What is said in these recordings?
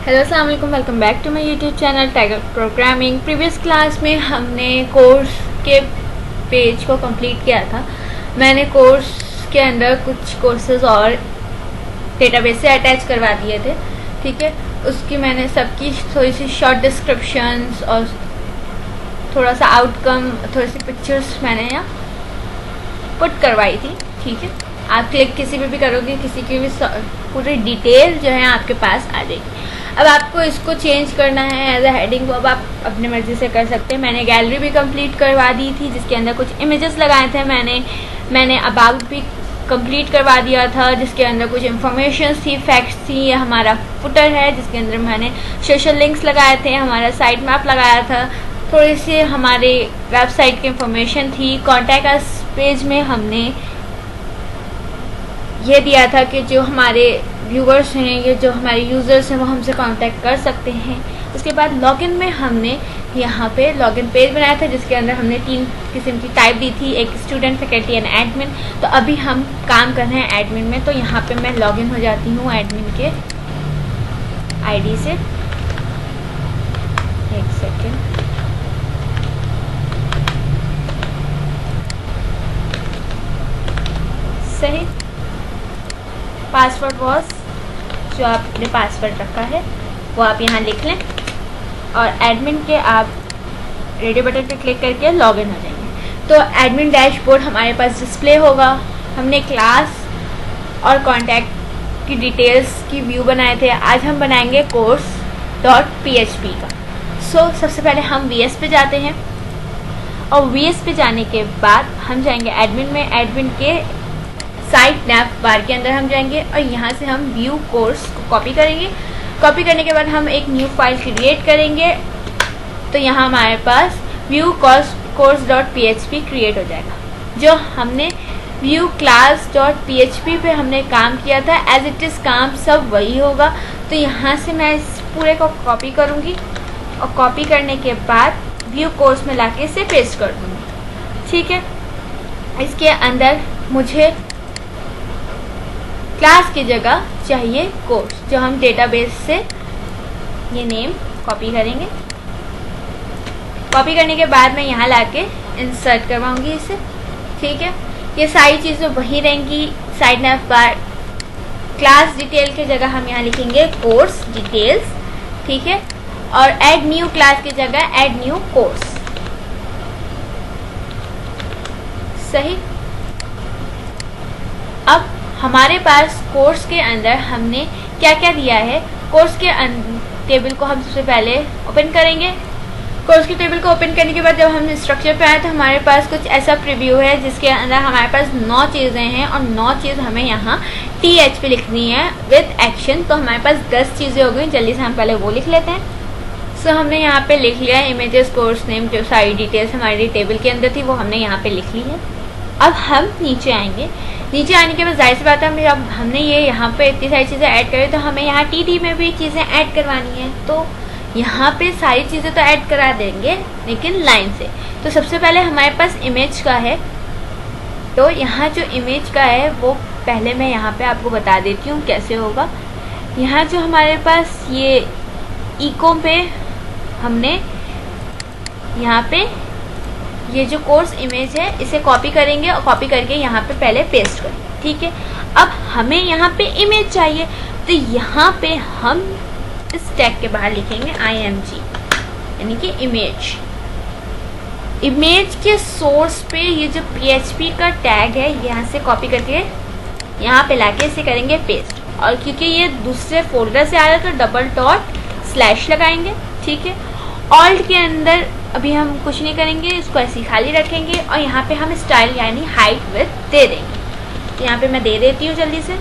Hello अस्सलाम वालेकुम, welcome back to my YouTube channel tiger programming. Previous class में हमने कोर्स के पेज को कंप्लीट किया था। मैंने कोर्स के अंदर कुछ कोर्सेज और डेटाबेस से अटैच करवा दिए थे, ठीक है। उसकी मैंने सबकी थोड़ी सी शॉर्ट डिस्क्रिप्शंस और थोड़ा सा आउटकम, थोड़ी सी पिक्चर्स मैंने यहाँ पुट करवाई थी, ठीक है। आप क्लिक किसी पे भी करोगे, किसी की भी पूरी डिटेल जो है आपके पास आ जाएगी। अब आपको इसको चेंज करना है एज अ हेडिंग, वो अब आप अपनी मर्जी से कर सकते हैं। मैंने गैलरी भी कंप्लीट करवा दी थी जिसके अंदर कुछ इमेजेस लगाए थे। मैंने अबाउट भी कंप्लीट करवा दिया था जिसके अंदर कुछ इंफॉर्मेशन थी, फैक्ट्स थी। ये हमारा फुटर है जिसके अंदर मैंने सोशल लिंक्स लगाए थे, हमारा साइट मैप लगाया था, थोड़ी सी हमारे वेबसाइट की इंफॉर्मेशन थी। कॉन्टैक्ट अस पेज में हमने ये दिया था कि जो हमारे व्यूवर्स हैं, ये जो हमारे यूज़र्स हैं, वो हमसे कांटेक्ट कर सकते हैं। उसके बाद लॉगिन में हमने यहाँ पे लॉगिन पेज बनाया था जिसके अंदर हमने 3 किस्म की टाइप दी थी, एक स्टूडेंट, फैकल्टी एंड एडमिन। तो अभी हम काम कर रहे हैं एडमिन में, तो यहाँ पे मैं लॉगिन हो जाती हूँ एडमिन के आईडी से। एक सेकेंड, सही। पासवर्ड वॉज, जो आपने पासवर्ड रखा है वो आप यहाँ लिख लें और एडमिन के आप रेडियो बटन पे क्लिक करके लॉगिन हो जाएंगे। तो एडमिन डैशबोर्ड हमारे पास डिस्प्ले होगा। हमने क्लास और कॉन्टैक्ट की डिटेल्स की व्यू बनाए थे। आज हम बनाएंगे course.php का। सबसे पहले हम VS पे जाते हैं और VS पे जाने के बाद हम जाएंगे एडमिन में। एडमिन के साइट नैव बार के अंदर हम जाएंगे और यहाँ से हम व्यू कोर्स को कॉपी करेंगे। कॉपी करने के बाद हम एक न्यू फाइल क्रिएट करेंगे। तो यहाँ हमारे पास व्यू course.php क्रिएट हो जाएगा। जो हमने व्यू class.php पे हमने काम किया था, एज इट इज़ काम सब वही होगा। तो यहाँ से मैं इस पूरे को कॉपी करूँगी और कॉपी करने के बाद व्यू कोर्स में लाके इसे पेस्ट कर दूँगी, ठीक है। इसके अंदर मुझे क्लास की जगह चाहिए कोर्स, जो हम डेटाबेस से ये नेम कॉपी करेंगे। कॉपी करने के बाद मैं यहाँ लाके इंसर्ट करवाऊंगी इसे, ठीक है। ये सारी चीज़ें वही रहेंगी। साइड नैव बार क्लास डिटेल की जगह हम यहाँ लिखेंगे कोर्स डिटेल्स, ठीक है। और ऐड न्यू क्लास की जगह ऐड न्यू कोर्स, सही। अब हमारे पास कोर्स के अंदर हमने क्या क्या दिया है। कोर्स के टेबल को हम सबसे पहले ओपन करेंगे। कोर्स के टेबल को ओपन करने के बाद जब हम स्ट्रक्चर पे आए तो हमारे पास कुछ ऐसा प्रीव्यू है जिसके अंदर हमारे पास 9 चीज़ें हैं और 9 चीज़ हमें यहाँ TH पे लिखनी है विद एक्शन। तो हमारे पास 10 चीज़ें हो गई। जल्दी से हम पहले वो लिख लेते हैं। हमने यहाँ पे लिख लिया इमेजेस, कोर्स नेम, जो सारी डिटेल्स हमारी टेबल के अंदर थी वो हमने यहाँ पे लिख ली है। अब हम नीचे आएंगे। नीचे आने के बाद जाहिर सी बात है, अब हमने ये यहाँ पे इतनी सारी चीज़ें ऐड करी तो हमें यहाँ TD में भी चीज़ें ऐड करवानी है। तो यहाँ पे सारी चीज़ें तो ऐड करा देंगे लेकिन लाइन से। तो सबसे पहले हमारे पास इमेज का है, तो यहाँ जो इमेज का है वो पहले मैं यहाँ पे आपको बता देती हूँ कैसे होगा। यहाँ जो हमारे पास ये इको पे हमने यहाँ पे ये जो कोर्स इमेज है इसे कॉपी करेंगे और कॉपी करके यहाँ पे पहले पेस्ट करेंगे, ठीक है। अब हमें यहाँ पे इमेज चाहिए तो यहाँ पे हम इस टैग के बाहर लिखेंगे img, यानी कि इमेज। इमेज के सोर्स पे ये जो PHP का टैग है यहाँ से कॉपी करके यहाँ पे लाके इसे करेंगे पेस्ट। और क्योंकि ये दूसरे फोल्डर से आ रहा है तो डबल डॉट स्लैश लगाएंगे, ठीक है। ऑल्ट के अंदर अभी हम कुछ नहीं करेंगे, इसको ऐसे ही खाली रखेंगे और यहाँ पे हम स्टाइल यानी हाइट विड्थ दे देंगे। तो यहाँ पे मैं दे देती हूँ जल्दी से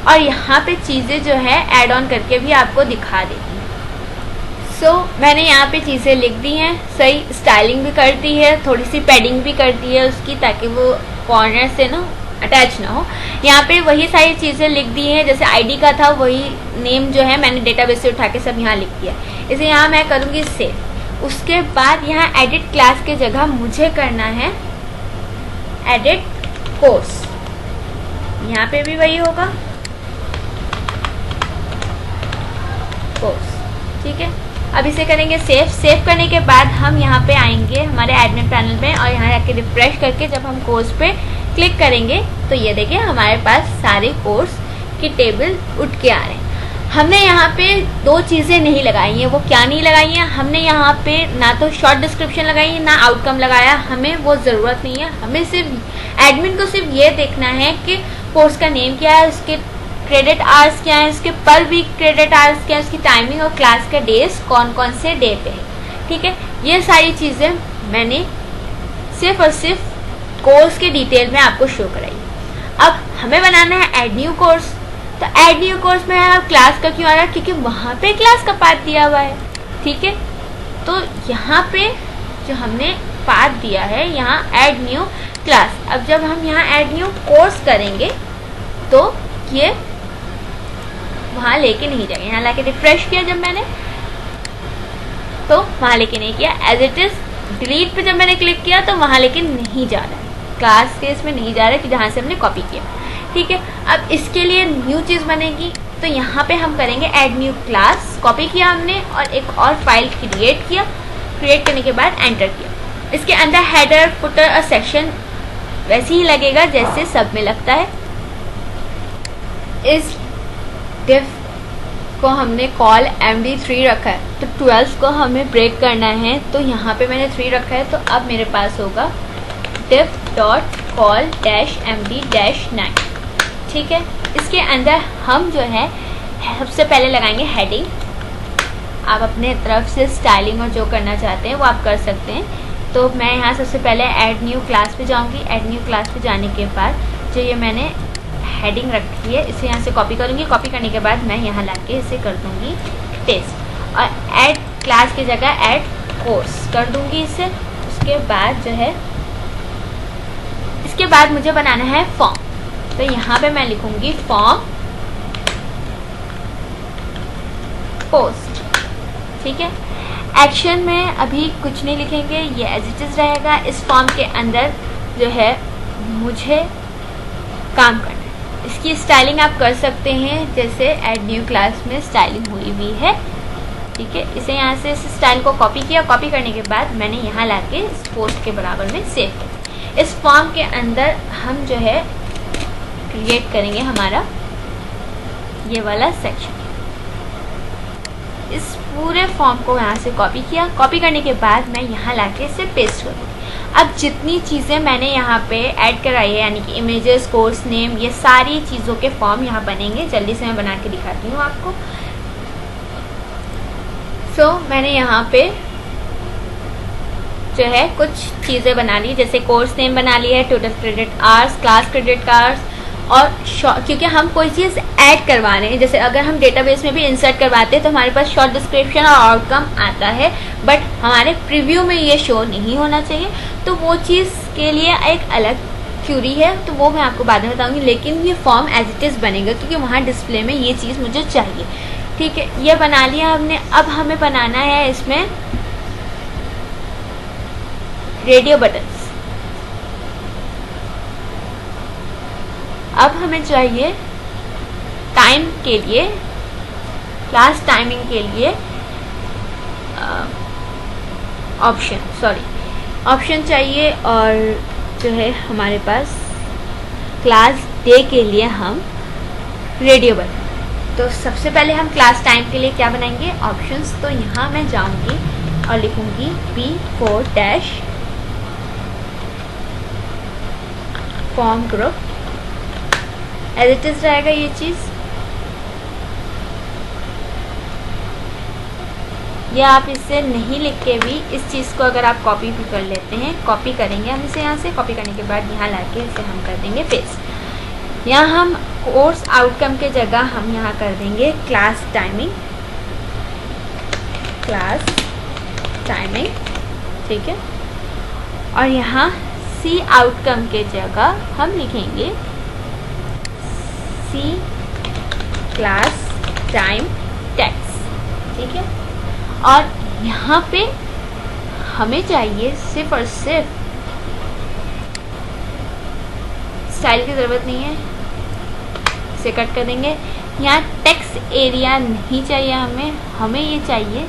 और यहाँ पे चीज़ें जो है ऐड ऑन करके भी आपको दिखा देती हूँ। मैंने यहाँ पे चीज़ें लिख दी हैं, सही। स्टाइलिंग भी करती है, थोड़ी सी पैडिंग भी करती है उसकी, ताकि वो कॉर्नर से ना अटैच ना हो। यहाँ पे वही सारी चीज़ें लिख दी हैं, जैसे ID का था वही नेम जो है मैंने डेटाबेस से उठा के सब यहाँ लिख दिया। इसे यहाँ मैं करूँगी सेव। उसके बाद यहाँ एडिट क्लास की जगह मुझे करना है एडिट कोर्स। यहाँ पे भी वही होगा। कोर्स। ठीक है, अब इसे करेंगे सेव। सेव करने के बाद हम यहाँ पे आएंगे हमारे एडमिन पैनल में और यहाँ जाके रिफ्रेश करके जब हम कोर्स पे क्लिक करेंगे तो ये देखिए हमारे पास सारे कोर्स की टेबल उठ के आ रहे हैं। हमने यहाँ पे दो चीज़ें नहीं लगाई हैं। वो क्या नहीं लगाई हैं? हमने यहाँ पे ना तो शॉर्ट डिस्क्रिप्शन लगाई है ना आउटकम लगाया। हमें वो ज़रूरत नहीं है। हमें सिर्फ एडमिन को सिर्फ ये देखना है कि कोर्स का नेम क्या है, उसके क्रेडिट आवर्स क्या है, उसके पर वीक क्रेडिट आवर्स क्या है, उसकी टाइमिंग और क्लास का डेज कौन कौन से डे पे है। ठीक है, ये सारी चीज़ें मैंने सिर्फ और सिर्फ कोर्स के डिटेल में आपको शो कराई। अब हमें बनाना है ऐड न्यू कोर्स। तो ऐड न्यू कोर्स में अब क्लास का क्यों आ रहा है? क्योंकि वहाँ पे क्लास का पाथ दिया हुआ है। ठीक है, तो यहाँ पे जो हमने पाथ दिया है यहाँ ऐड न्यू क्लास। अब जब हम यहाँ ऐड न्यू कोर्स करेंगे तो ये वहाँ लेके नहीं जाएगा। यहाँ लाके रिफ्रेश किया जब मैंने तो वहाँ लेके नहीं किया। एज इट इज डिलीट पे जब मैंने क्लिक किया तो वहाँ लेके नहीं जा रहा है, क्लास के इसमें नहीं जा रहा है कि जहाँ से हमने कॉपी किया। ठीक है, अब इसके लिए न्यू चीज़ बनेगी तो यहाँ पे हम करेंगे ऐड न्यू क्लास। कॉपी किया हमने और एक और फाइल क्रिएट किया। क्रिएट करने के बाद एंटर किया। इसके अंदर हेडर, फुटर और सेक्शन वैसे ही लगेगा जैसे सब में लगता है। इस डिफ को हमने कॉल md3 रखा है तो 12 को हमें ब्रेक करना है तो यहाँ पे मैंने 3 रखा है। तो अब मेरे पास होगा diff.call-md-9। ठीक है, इसके अंदर हम जो है सबसे पहले लगाएंगे हेडिंग। आप अपने तरफ से स्टाइलिंग और जो करना चाहते हैं वो आप कर सकते हैं। तो मैं यहाँ सबसे पहले ऐड न्यू क्लास पे जाऊँगी। ऐड न्यू क्लास पे जाने के बाद जो ये मैंने हेडिंग रखी है इसे यहाँ से कॉपी करूँगी। कॉपी करने के बाद मैं यहाँ लाके इसे कर दूँगी पेस्ट और ऐड क्लास की जगह ऐड कोर्स कर दूँगी इसे। उसके बाद जो है इसके बाद मुझे बनाना है फॉर्म। तो यहाँ पे मैं लिखूँगी फॉर्म पोस्ट। ठीक है, एक्शन में अभी कुछ नहीं लिखेंगे, ये एज इट इज रहेगा। इस फॉर्म के अंदर जो है मुझे काम करना है। इसकी स्टाइलिंग आप कर सकते हैं जैसे ऐड न्यू क्लास में स्टाइलिंग हुई हुई है। ठीक है, इसे यहाँ से इस स्टाइल को कॉपी किया। कॉपी करने के बाद मैंने यहाँ लाके इस पोस्ट के बराबर में सेव किया। इस फॉर्म के अंदर हम जो है क्रिएट करेंगे हमारा ये वाला सेक्शन। इस पूरे फॉर्म को यहाँ से कॉपी किया। कॉपी करने के बाद मैं यहाँ लाके इसे पेस्ट करूँगी। अब जितनी चीज़ें मैंने यहाँ पे ऐड कराई है यानी कि इमेजेस, कोर्स नेम, ये सारी चीज़ों के फॉर्म यहाँ बनेंगे। जल्दी से मैं बना के दिखाती हूँ आपको। सो मैंने यहाँ पे जो है कुछ चीज़ें बना ली, जैसे कोर्स नेम बना ली है, total credit hours, class credit hours और क्योंकि हम कोई चीज़ ऐड करवा रहे हैं, जैसे अगर हम डेटाबेस में भी इंसर्ट करवाते हैं तो हमारे पास शॉर्ट डिस्क्रिप्शन और आउटकम आता है, बट हमारे प्रीव्यू में ये शो नहीं होना चाहिए। तो वो चीज़ के लिए एक अलग क्यूरी है, तो वो मैं आपको बाद में बताऊंगी। लेकिन ये फॉर्म एज इट इज़ बनेगा क्योंकि वहाँ डिस्प्ले में ये चीज़ मुझे चाहिए। ठीक है, ये बना लिया हमने। अब हमें बनाना है इसमें रेडियो बटन्स। अब हमें चाहिए टाइम के लिए, क्लास टाइमिंग के लिए ऑप्शन चाहिए और जो है हमारे पास क्लास डे के लिए हम रेडियो बटन। तो सबसे पहले हम क्लास टाइम के लिए क्या बनाएंगे? ऑप्शंस। तो यहाँ मैं जाऊँगी और लिखूँगी B4- form group. As it is रहेगा ये चीज़। या आप इसे नहीं लिख के भी इस चीज़ को अगर आप कॉपी भी कर लेते हैं, कॉपी करेंगे हम इसे यहाँ से। कॉपी करने के बाद यहाँ लाके इसे हम कर देंगे पेस्ट। यहाँ हम कोर्स आउटकम के जगह हम यहाँ कर देंगे क्लास टाइमिंग। ठीक है, और यहाँ सी आउटकम के जगह हम लिखेंगे सी क्लास टाइम टेक्स्ट। ठीक है, और यहाँ पे हमें चाहिए सिर्फ और सिर्फ, स्टाइल की ज़रूरत नहीं है, इसे कट कर देंगे। यहाँ टेक्स्ट एरिया नहीं चाहिए हमें ये चाहिए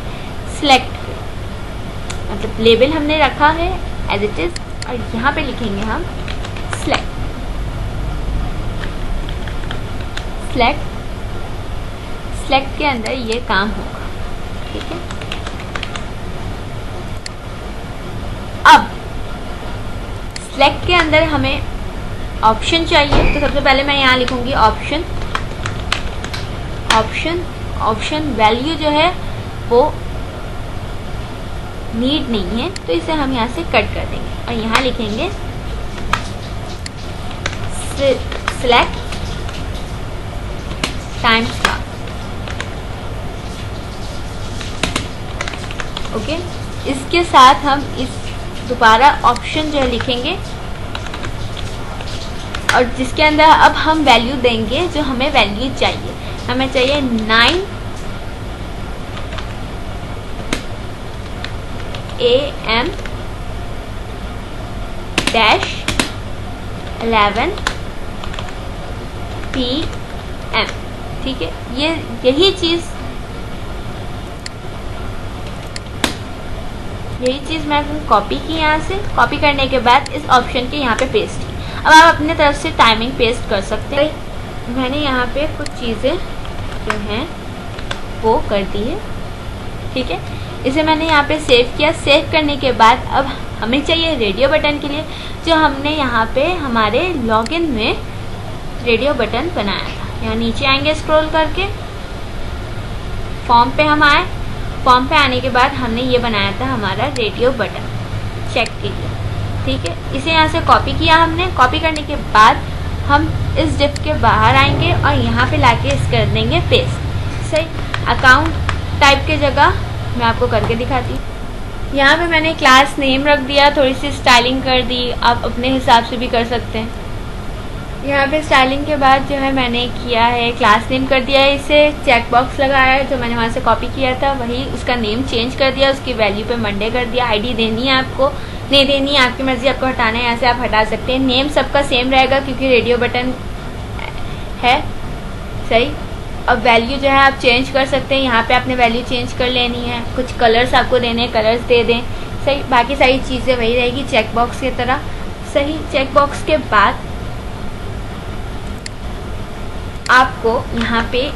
सिलेक्ट, मतलब लेबल हमने रखा है एज इट इज, और यहाँ पे लिखेंगे हम सिलेक्ट। सिलेक्ट के अंदर ये काम होगा, ठीक है। अब सिलेक्ट के अंदर हमें ऑप्शन चाहिए, तो सबसे पहले मैं यहाँ लिखूंगी ऑप्शन वैल्यू जो है वो नीड नहीं है, तो इसे हम यहाँ से कट कर देंगे और यहाँ लिखेंगे सिलेक्ट टाइम स्टार। ओके, इसके साथ हम इस दोबारा ऑप्शन जो है लिखेंगे और जिसके अंदर अब हम वैल्यू देंगे जो हमें वैल्यू चाहिए। हमें चाहिए 9 AM -11 PM, ठीक है। यही चीज़ मैं कॉपी की, यहाँ से कॉपी करने के बाद इस ऑप्शन के यहाँ पे पेस्ट की। अब आप अपने तरफ से टाइमिंग पेस्ट कर सकते हैं। मैंने यहाँ पे कुछ चीज़ें जो हैं वो कर दी है, ठीक है। इसे मैंने यहाँ पे सेव किया। सेव करने के बाद अब हमें चाहिए रेडियो बटन के लिए, जो हमने यहाँ पे हमारे लॉगिन में रेडियो बटन बनाया था। यहाँ नीचे आएंगे स्क्रॉल करके, फॉर्म पे हम आए। फॉर्म पे आने के बाद हमने ये बनाया था हमारा रेडियो बटन चेक के लिए, ठीक है। इसे यहाँ से कॉपी किया हमने। कॉपी करने के बाद हम इस डिफ के बाहर आएंगे और यहाँ पे लाके इस कर देंगे पेस्ट। सही, अकाउंट टाइप के जगह मैं आपको करके दिखाती हूँ। यहाँ पे मैंने क्लास नेम रख दिया, थोड़ी सी स्टाइलिंग कर दी, आप अपने हिसाब से भी कर सकते हैं। यहाँ पे स्टाइलिंग के बाद जो है मैंने किया है क्लास नेम कर दिया है, इसे चेक बॉक्स लगाया है जो मैंने वहाँ से कॉपी किया था, वही उसका नेम चेंज कर दिया, उसकी वैल्यू पे मंडे कर दिया। आईडी देनी है आपको, नहीं देनी है आपकी मर्जी, आपको हटाना है यहाँ से आप हटा सकते हैं। नेम सबका सेम रहेगा क्योंकि रेडियो बटन है, सही। अब वैल्यू जो है आप चेंज कर सकते हैं, यहाँ पे आपने वैल्यू चेंज कर लेनी है। कुछ कलर्स आपको देने हैं, कलर्स दे दें, सही। बाकी सारी चीज़ें वही रहेगी चेक बॉक्स की तरह, सही। चेक बॉक्स के बाद आपको यहाँ पे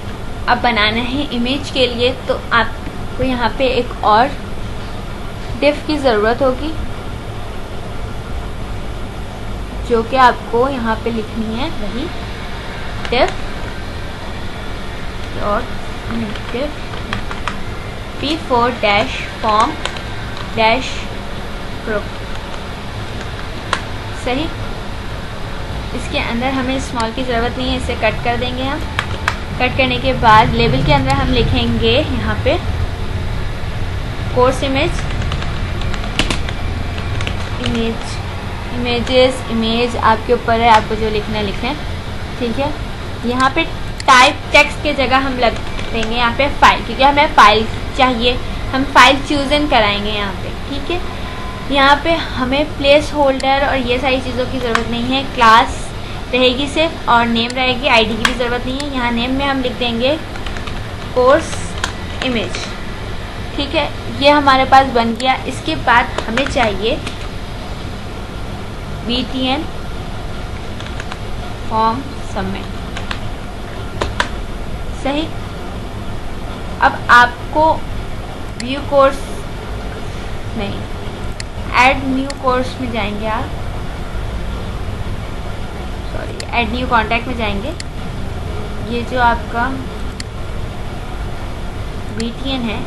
अब बनाना है इमेज के लिए, तो आपको यहाँ पे एक और डिफ की ज़रूरत होगी, जो कि आपको यहाँ पे लिखनी है वही डिफ और p4-form -group, सही। इसके अंदर हमें स्मॉल की ज़रूरत नहीं है, इसे कट कर देंगे हम। कट करने के बाद लेबल के अंदर हम लिखेंगे यहाँ पे कोर्स इमेज आपके ऊपर है, आपको जो लिखना है लिखें, ठीक है। यहाँ पे टाइप टेक्स्ट के जगह हम लग देंगे यहाँ पे फाइल, क्योंकि हमें फाइल चाहिए, हम फाइल चूज़न कराएंगे यहाँ पे, ठीक है। यहाँ पे हमें प्लेस होल्डर और ये सारी चीज़ों की ज़रूरत नहीं है, क्लास रहेगी सिर्फ और नेम रहेगी, आईडी की भी ज़रूरत नहीं है। यहाँ नेम में हम लिख देंगे कोर्स इमेज, ठीक है। ये हमारे पास बन गया। इसके बाद हमें चाहिए BTN फॉर्म सबमिट, सही। अब आपको व्यू कोर्स नहीं, ऐड न्यू कोर्स में जाएंगे आप, सॉरी ऐड न्यू कॉन्टैक्ट में जाएंगे। ये जो आपका BTN है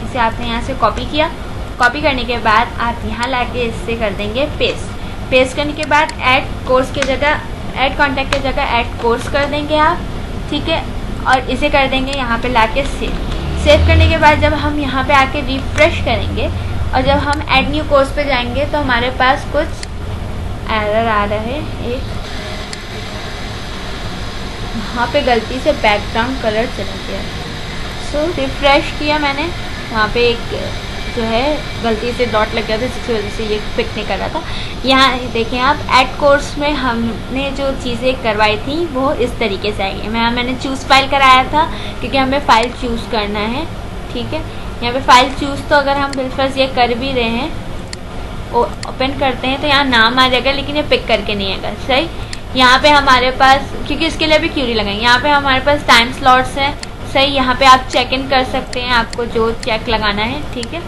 इसे आपने यहाँ से कॉपी किया। कॉपी करने के बाद आप यहाँ लाके इससे कर देंगे पेस्ट करने के बाद ऐड कोर्स के जगह, ऐड कॉन्टैक्ट के जगह ऐड कोर्स कर देंगे आप, ठीक है। और इसे कर देंगे यहाँ पे लाके सेव करने के बाद जब हम यहाँ पे आके रिफ्रेश करेंगे और जब हम ऐड न्यू कोर्स पे जाएंगे तो हमारे पास कुछ एरर आ रहा है। एक वहाँ पे गलती से बैकग्राउंड कलर चला गया, सो रिफ्रेश किया मैंने, वहाँ पे एक जो है गलती से डॉट लग गया था, जिसकी वजह से ये पिक नहीं कर रहा था। यहाँ देखें आप, ऐड कोर्स में हमने जो चीज़ें करवाई थी वो इस तरीके से आई है। मैंने चूज़ फाइल कराया था क्योंकि हमें फ़ाइल चूज़ करना है, ठीक है। यहाँ पे फाइल चूज़ तो अगर हम बिलफर्ज ये कर भी रहे हैं, ओपन करते हैं तो यहाँ नाम आ जाएगा, लेकिन ये पिक करके नहीं आएगा, सही। यहाँ पे हमारे पास, क्योंकि इसके लिए भी क्यूरी लगाएंगे, यहाँ पे हमारे पास टाइम स्लॉट्स हैं, सही। यहाँ पे आप चेक इन कर सकते हैं, आपको जो चेक लगाना है, ठीक है।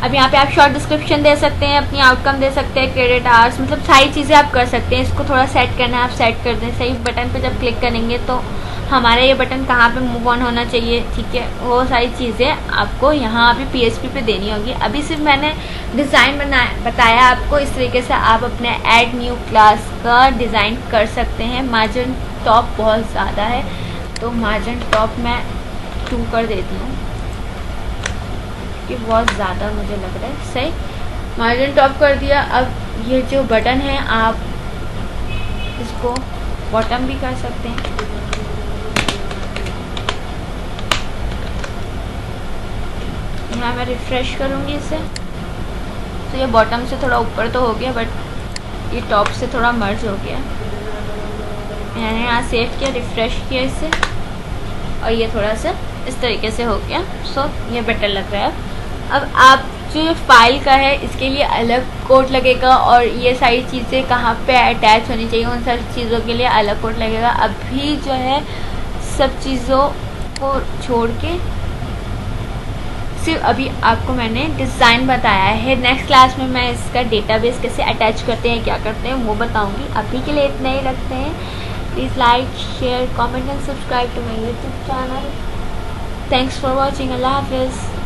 अब यहाँ पे आप शॉर्ट डिस्क्रिप्शन दे सकते हैं, अपनी आउटकम दे सकते हैं, क्रेडिट आवर्स, मतलब सारी चीज़ें आप कर सकते हैं। इसको थोड़ा सेट करना है, आप सेट कर दें, सही। बटन पे जब क्लिक करेंगे तो हमारा ये बटन कहाँ पे मूव ऑन होना चाहिए, ठीक है, वो सारी चीज़ें आपको यहाँ पे PHP पे देनी होगी। अभी सिर्फ मैंने डिज़ाइन बताया आपको, इस तरीके से आप अपने ऐड न्यू क्लास का डिज़ाइन कर सकते हैं। मार्जिन टॉप बहुत ज़्यादा है, तो मार्जिन टॉप मैं 2 कर देती हूँ, कि बहुत ज़्यादा मुझे लग रहा है, सही। मार्जिन टॉप कर दिया। अब ये जो बटन है आप इसको बॉटम भी कर सकते हैं, यहाँ मैं रिफ्रेश करूँगी इसे, तो ये बॉटम से थोड़ा ऊपर तो हो गया, बट ये टॉप से थोड़ा मर्ज हो गया। मैंने यहाँ सेव किया, रिफ्रेश किया इसे, और ये थोड़ा सा इस तरीके से हो गया। सो ये बेटर लग रहा है। अब आप जो ये फाइल का है, इसके लिए अलग कोड लगेगा, और ये सारी चीज़ें कहाँ पे अटैच होनी चाहिए, उन सारी चीज़ों के लिए अलग कोड लगेगा। अभी जो है सब चीज़ों को छोड़ के सिर्फ अभी आपको मैंने डिज़ाइन बताया है। नेक्स्ट क्लास में मैं इसका डेटाबेस कैसे अटैच करते हैं, क्या करते हैं, वो बताऊँगी। अभी के लिए इतना ही रखते हैं। Please like, share, comment and subscribe to my YouTube channel. Thanks for watching. अल्लाह हाफिज़।